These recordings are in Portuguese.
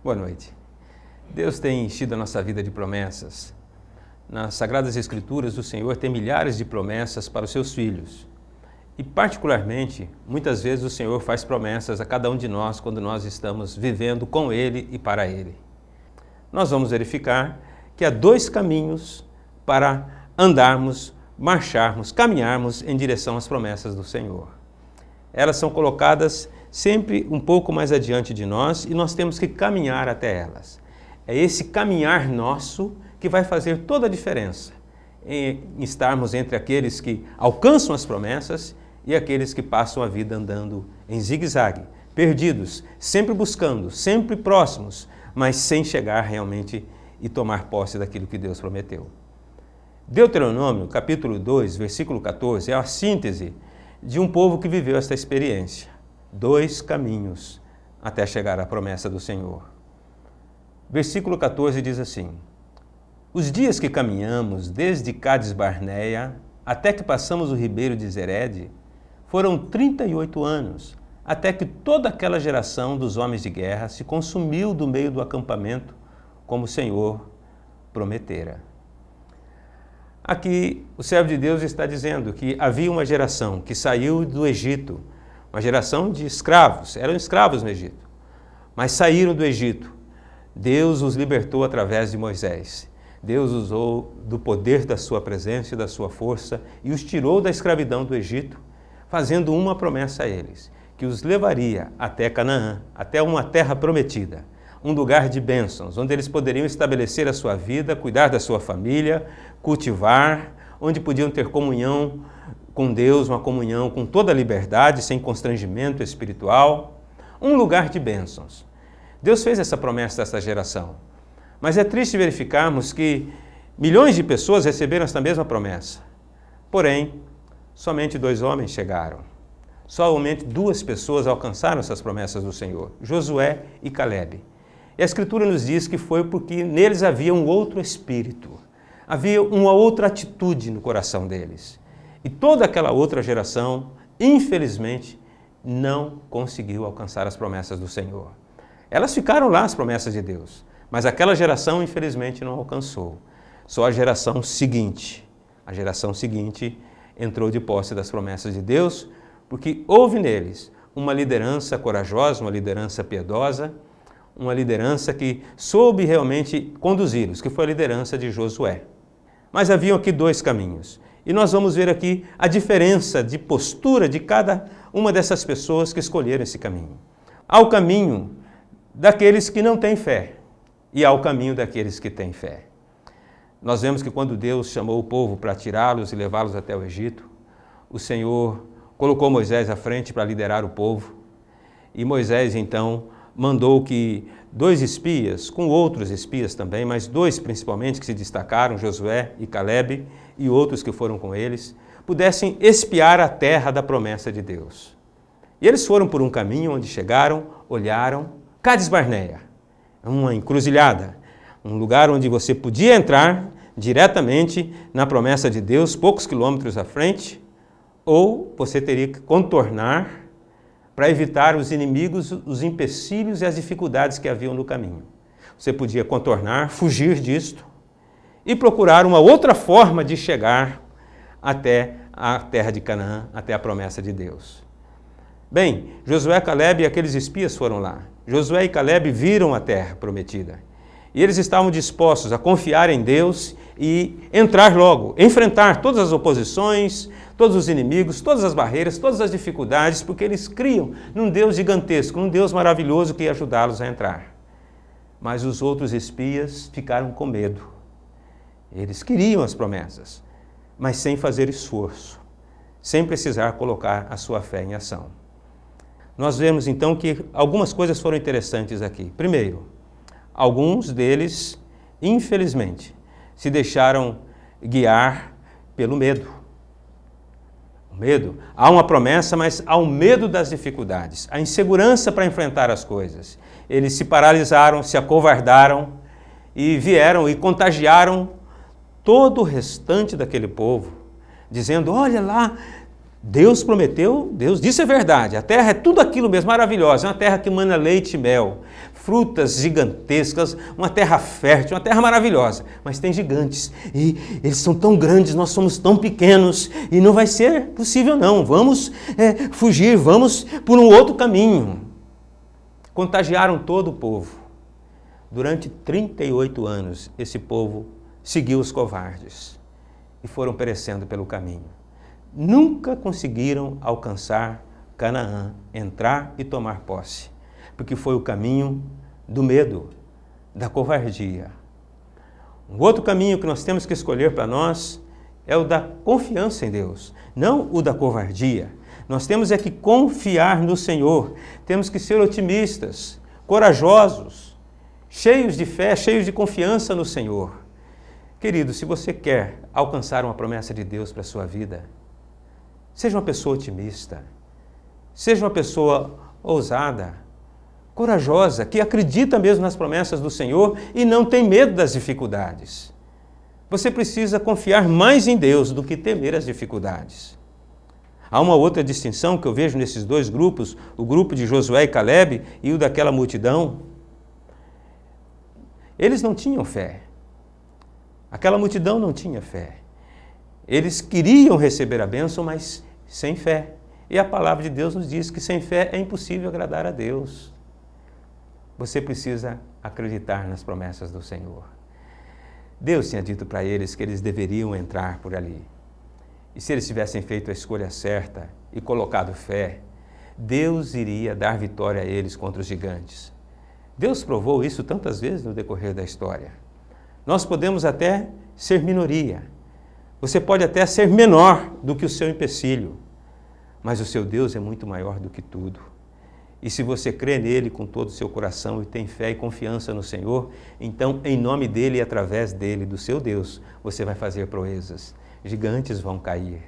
Boa noite. Deus tem enchido a nossa vida de promessas. Nas Sagradas Escrituras, o Senhor tem milhares de promessas para os seus filhos. E, particularmente, muitas vezes o Senhor faz promessas a cada um de nós quando nós estamos vivendo com Ele e para Ele. Nós vamos verificar que há dois caminhos para andarmos, marcharmos, caminharmos em direção às promessas do Senhor. Elas são colocadas sempre um pouco mais adiante de nós e nós temos que caminhar até elas. É esse caminhar nosso que vai fazer toda a diferença em estarmos entre aqueles que alcançam as promessas e aqueles que passam a vida andando em zigue-zague, perdidos, sempre buscando, sempre próximos, mas sem chegar realmente e tomar posse daquilo que Deus prometeu. Deuteronômio, capítulo 2, versículo 14, é a síntese de um povo que viveu esta experiência. Dois caminhos até chegar à promessa do Senhor. Versículo 14 diz assim: os dias que caminhamos desde Cádiz Barneia até que passamos o ribeiro de Zered foram 38 anos, até que toda aquela geração dos homens de guerra se consumiu do meio do acampamento, como o Senhor prometera. Aqui o servo de Deus está dizendo que havia uma geração que saiu do Egito, uma geração de escravos, eram escravos no Egito, mas saíram do Egito. Deus os libertou através de Moisés. Deus usou do poder da sua presença e da sua força e os tirou da escravidão do Egito, fazendo uma promessa a eles, que os levaria até Canaã, até uma terra prometida, um lugar de bênçãos, onde eles poderiam estabelecer a sua vida, cuidar da sua família, cultivar, onde podiam ter comunhão com Deus, uma comunhão com toda a liberdade, sem constrangimento espiritual, um lugar de bênçãos. Deus fez essa promessa a essa geração, mas é triste verificarmos que milhões de pessoas receberam essa mesma promessa. Porém, somente 2 homens chegaram. Somente 2 pessoas alcançaram essas promessas do Senhor, Josué e Calebe. E a Escritura nos diz que foi porque neles havia um outro espírito, havia uma outra atitude no coração deles. E toda aquela outra geração, infelizmente, não conseguiu alcançar as promessas do Senhor. Elas ficaram lá, as promessas de Deus, mas aquela geração, infelizmente, não alcançou. Só a geração seguinte entrou de posse das promessas de Deus, porque houve neles uma liderança corajosa, uma liderança piedosa, uma liderança que soube realmente conduzi-los, que foi a liderança de Josué. Mas haviam aqui 2 caminhos. E nós vamos ver aqui a diferença de postura de cada uma dessas pessoas que escolheram esse caminho. Há o caminho daqueles que não têm fé e há o caminho daqueles que têm fé. Nós vemos que quando Deus chamou o povo para tirá-los e levá-los até o Egito, o Senhor colocou Moisés à frente para liderar o povo. E Moisés, então, mandou que 2 espias, com outros espias também, mas 2 principalmente que se destacaram, Josué e Calebe, e outros que foram com eles, pudessem espiar a terra da promessa de Deus. E eles foram por um caminho onde chegaram, olharam, Cádiz Barneia, uma encruzilhada, um lugar onde você podia entrar diretamente na promessa de Deus, poucos quilômetros à frente, ou você teria que contornar para evitar os inimigos, os empecilhos e as dificuldades que haviam no caminho. Você podia contornar, fugir disto e procurar uma outra forma de chegar até a terra de Canaã, até a promessa de Deus. Bem, Josué, Calebe e aqueles espias foram lá. Josué e Calebe viram a terra prometida. E eles estavam dispostos a confiar em Deus e entrar logo, enfrentar todas as oposições, todos os inimigos, todas as barreiras, todas as dificuldades, porque eles criam num Deus gigantesco, num Deus maravilhoso que ia ajudá-los a entrar. Mas os outros espias ficaram com medo. Eles queriam as promessas, mas sem fazer esforço, sem precisar colocar a sua fé em ação. Nós vemos então que algumas coisas foram interessantes aqui. Primeiro, alguns deles, infelizmente, se deixaram guiar pelo medo. O medo. Há uma promessa, mas há o medo das dificuldades, a insegurança para enfrentar as coisas. Eles se paralisaram, se acovardaram e vieram e contagiaram todo o restante daquele povo, dizendo, olha lá, Deus prometeu, Deus disse a verdade, a terra é tudo aquilo mesmo, maravilhosa, é uma terra que mana leite e mel, frutas gigantescas, uma terra fértil, uma terra maravilhosa, mas tem gigantes e eles são tão grandes, nós somos tão pequenos e não vai ser possível não, vamos fugir, vamos por um outro caminho. Contagiaram todo o povo. Durante 38 anos, esse povo seguiu os covardes e foram perecendo pelo caminho. Nunca conseguiram alcançar Canaã, entrar e tomar posse, porque foi o caminho do medo, da covardia. Um outro caminho que nós temos que escolher para nós é o da confiança em Deus, não o da covardia. Nós temos que confiar no Senhor, temos que ser otimistas, corajosos, cheios de fé, cheios de confiança no Senhor. Querido, se você quer alcançar uma promessa de Deus para a sua vida, seja uma pessoa otimista, seja uma pessoa ousada, corajosa, que acredita mesmo nas promessas do Senhor e não tem medo das dificuldades. Você precisa confiar mais em Deus do que temer as dificuldades. Há uma outra distinção que eu vejo nesses dois grupos, o grupo de Josué e Calebe e o daquela multidão. Eles não tinham fé. Aquela multidão não tinha fé. Eles queriam receber a bênção, mas sem fé. E a palavra de Deus nos diz que sem fé é impossível agradar a Deus. Você precisa acreditar nas promessas do Senhor. Deus tinha dito para eles que eles deveriam entrar por ali. E se eles tivessem feito a escolha certa e colocado fé, Deus iria dar vitória a eles contra os gigantes. Deus provou isso tantas vezes no decorrer da história. Nós podemos até ser minoria. Você pode até ser menor do que o seu empecilho, mas o seu Deus é muito maior do que tudo. E se você crê nele com todo o seu coração e tem fé e confiança no Senhor, então em nome dele e através dele, do seu Deus, você vai fazer proezas. Gigantes vão cair,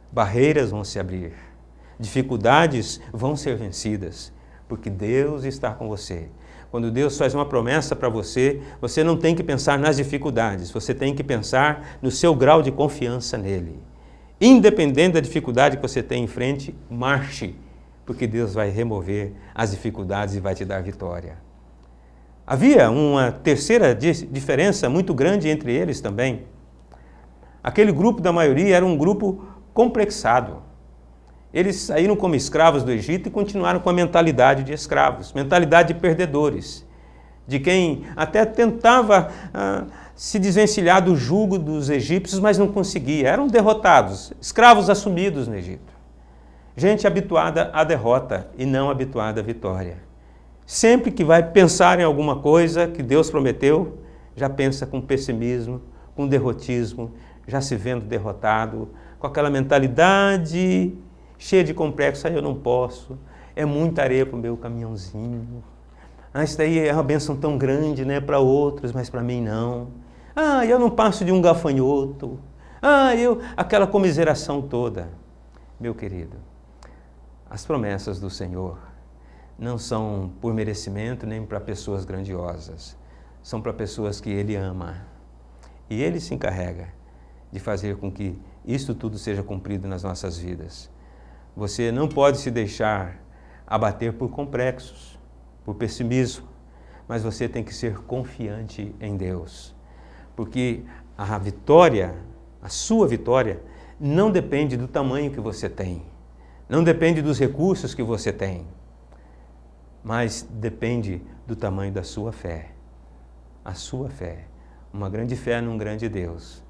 barreiras vão se abrir, dificuldades vão ser vencidas, porque Deus está com você. Quando Deus faz uma promessa para você, você não tem que pensar nas dificuldades, você tem que pensar no seu grau de confiança nele. Independente da dificuldade que você tem em frente, marche, porque Deus vai remover as dificuldades e vai te dar vitória. Havia uma terceira diferença muito grande entre eles também. Aquele grupo da maioria era um grupo complexado. Eles saíram como escravos do Egito e continuaram com a mentalidade de escravos, mentalidade de perdedores, de quem até tentava se desvencilhar do jugo dos egípcios, mas não conseguia. Eram derrotados, escravos assumidos no Egito. Gente habituada à derrota e não habituada à vitória. Sempre que vai pensar em alguma coisa que Deus prometeu, já pensa com pessimismo, com derrotismo, já se vendo derrotado, com aquela mentalidade cheia de complexo. Eu não posso, é muita areia para o meu caminhãozinho. Isso daí é uma bênção tão grande, né, para outros, mas para mim não. Eu não passo de um gafanhoto. Aquela comiseração toda. Meu querido, as promessas do Senhor não são por merecimento nem para pessoas grandiosas. São para pessoas que Ele ama. E Ele se encarrega de fazer com que isso tudo seja cumprido nas nossas vidas. Você não pode se deixar abater por complexos, por pessimismo, mas você tem que ser confiante em Deus. Porque a vitória, a sua vitória, não depende do tamanho que você tem, não depende dos recursos que você tem, mas depende do tamanho da sua fé. A sua fé, uma grande fé num grande Deus,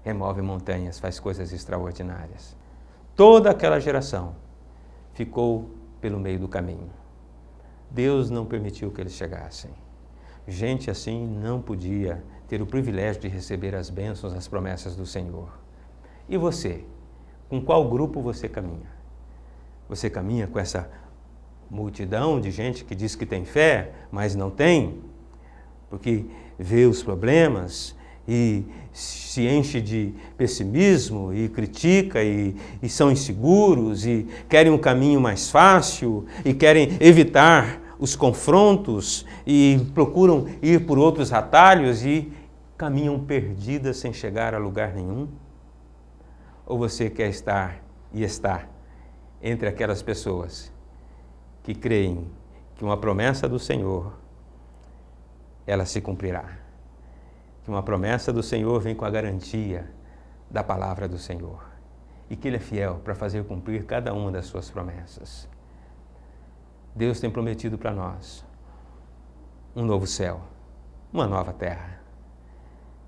remove montanhas, faz coisas extraordinárias. Toda aquela geração ficou pelo meio do caminho. Deus não permitiu que eles chegassem. Gente assim não podia ter o privilégio de receber as bênçãos, as promessas do Senhor. E você? Com qual grupo você caminha? Você caminha com essa multidão de gente que diz que tem fé, mas não tem? Porque vê os problemas e se enche de pessimismo e critica e são inseguros e querem um caminho mais fácil e querem evitar os confrontos e procuram ir por outros atalhos e caminham perdidas sem chegar a lugar nenhum? Ou você quer estar e está entre aquelas pessoas que creem que uma promessa do Senhor ela se cumprirá. Que uma promessa do Senhor vem com a garantia da palavra do Senhor. E que Ele é fiel para fazer cumprir cada uma das suas promessas. Deus tem prometido para nós um novo céu, uma nova terra.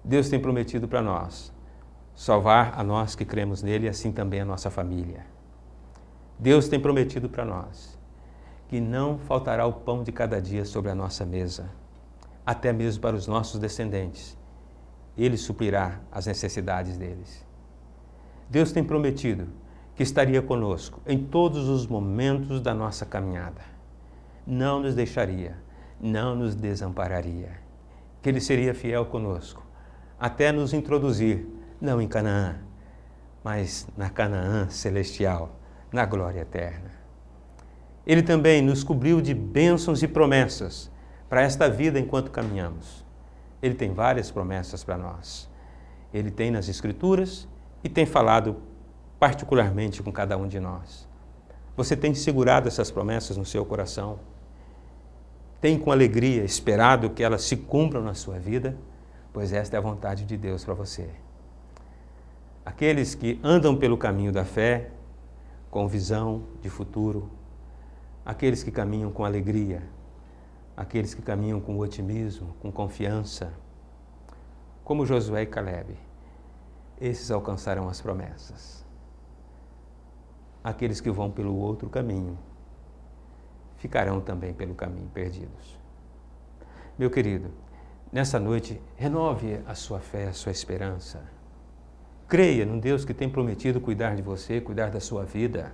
Deus tem prometido para nós salvar a nós que cremos nele e assim também a nossa família. Deus tem prometido para nós que não faltará o pão de cada dia sobre a nossa mesa, até mesmo para os nossos descendentes. Ele suprirá as necessidades deles. Deus tem prometido que estaria conosco em todos os momentos da nossa caminhada. Não nos deixaria, não nos desampararia. Que Ele seria fiel conosco, até nos introduzir, não em Canaã, mas na Canaã celestial, na glória eterna. Ele também nos cobriu de bênçãos e promessas para esta vida enquanto caminhamos. Ele tem várias promessas para nós. Ele tem nas Escrituras e tem falado particularmente com cada um de nós. Você tem segurado essas promessas no seu coração? Tem com alegria esperado que elas se cumpram na sua vida? Pois esta é a vontade de Deus para você. Aqueles que andam pelo caminho da fé, com visão de futuro, aqueles que caminham com alegria, aqueles que caminham com otimismo, com confiança, como Josué e Calebe, esses alcançarão as promessas. Aqueles que vão pelo outro caminho, ficarão também pelo caminho perdidos. Meu querido, nessa noite, renove a sua fé, a sua esperança. Creia num Deus que tem prometido cuidar de você, cuidar da sua vida.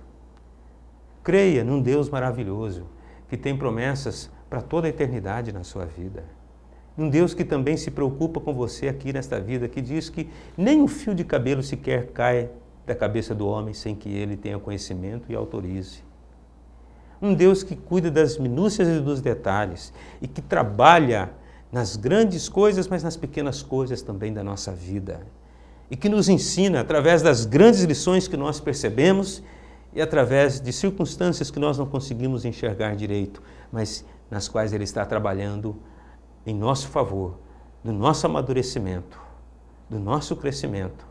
Creia num Deus maravilhoso, que tem promessas para toda a eternidade na sua vida. Um Deus que também se preocupa com você aqui nesta vida, que diz que nem um fio de cabelo sequer cai da cabeça do homem sem que ele tenha conhecimento e autorize. Um Deus que cuida das minúcias e dos detalhes e que trabalha nas grandes coisas, mas nas pequenas coisas também da nossa vida. E que nos ensina através das grandes lições que nós percebemos e através de circunstâncias que nós não conseguimos enxergar direito, mas nas quais Ele está trabalhando em nosso favor, no nosso amadurecimento, do nosso crescimento,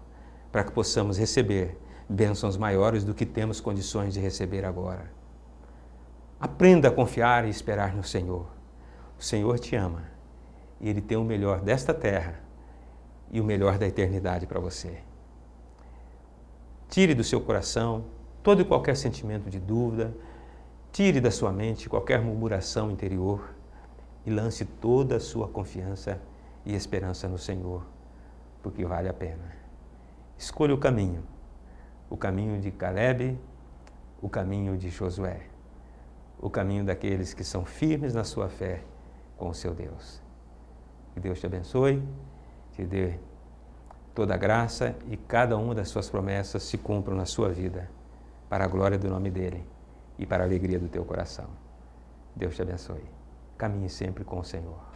para que possamos receber bênçãos maiores do que temos condições de receber agora. Aprenda a confiar e esperar no Senhor. O Senhor te ama e Ele tem o melhor desta terra e o melhor da eternidade para você. Tire do seu coração todo e qualquer sentimento de dúvida, tire da sua mente qualquer murmuração interior e lance toda a sua confiança e esperança no Senhor, porque vale a pena. Escolha o caminho de Calebe, o caminho de Josué, o caminho daqueles que são firmes na sua fé com o seu Deus. Que Deus te abençoe, te dê toda a graça e cada uma das suas promessas se cumpram na sua vida, para a glória do nome dEle e para a alegria do teu coração. Deus te abençoe. Caminhe sempre com o Senhor.